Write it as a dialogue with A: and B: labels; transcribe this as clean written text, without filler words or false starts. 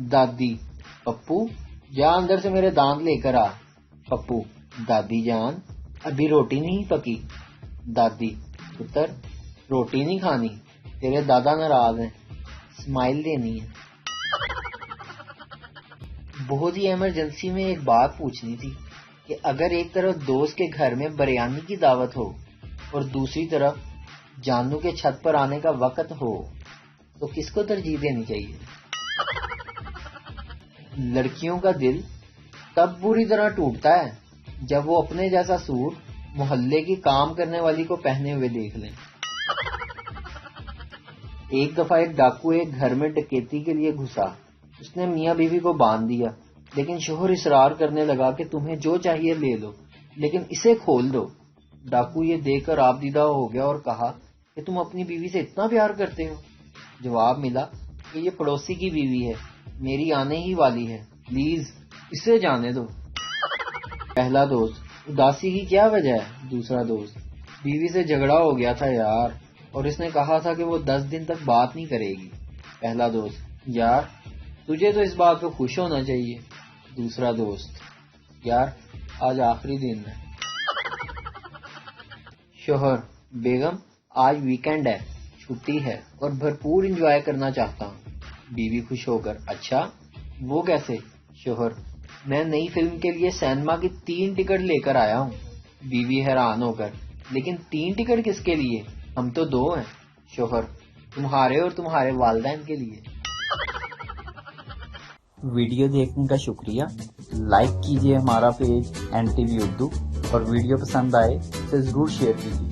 A: دادی: پپو جا اندر سے میرے دانت لے کر آ۔ پپو: دادی جان ابھی روٹی نہیں پکی۔ دادی: پتر روٹی نہیں کھانی، تیرے دادا ناراض ہیں، اسمائل دینی ہے۔ بہت ہی ایمرجنسی میں ایک بات پوچھنی تھی کہ اگر ایک طرف دوست کے گھر میں بریانی کی دعوت ہو اور دوسری طرف جانو کے چھت پر آنے کا وقت ہو تو کس کو ترجیح دینی چاہیے؟ لڑکیوں کا دل تب بری طرح ٹوٹتا ہے جب وہ اپنے جیسا سوٹ محلے کی کام کرنے والی کو پہنے ہوئے دیکھ لیں۔ ایک دفعہ ایک ڈاکو ایک گھر میں ڈکیتی کے لیے گھسا۔ اس نے میاں بیوی کو باندھ دیا، لیکن شوہر اصرار کرنے لگا کہ تمہیں جو چاہیے لے لو لیکن اسے کھول دو۔ ڈاکو یہ دیکھ کر آبدیدہ ہو گیا اور کہا کہ تم اپنی بیوی سے اتنا پیار کرتے ہو؟ جواب ملا کہ یہ پڑوسی کی بیوی ہے، میری آنے ہی والی ہے، پلیز اسے جانے دو۔ پہلا دوست: اداسی کی کیا وجہ ہے؟ دوسرا دوست: بیوی سے جھگڑا ہو گیا تھا یار، اور اس نے کہا تھا کہ وہ 10 دن تک بات نہیں کرے گی۔ پہلا دوست: یار تجھے تو اس بات پہ خوش ہونا چاہیے۔ دوسرا دوست: یار آج آخری دن ہے۔ شوہر: بیگم آج ویکنڈ ہے، چھٹی ہے اور بھرپور انجوائے کرنا چاہتا ہوں۔ بیوی خوش ہو کر: اچھا وہ کیسے؟ شوہر: میں نئی فلم کے لیے سینما کی 3 ٹکٹ لے کر آیا ہوں۔ بیوی حیران ہو کر: لیکن 3 ٹکٹ کس کے لیے؟ ہم تو 2 ہیں۔ شوہر: تمہارے اور تمہارے والدین کے لیے۔ ویڈیو دیکھنے کا شکریہ۔ لائک کیجیے ہمارا پیج NTV اردو، اور ویڈیو پسند آئے تو ضرور شیئر کیجیے۔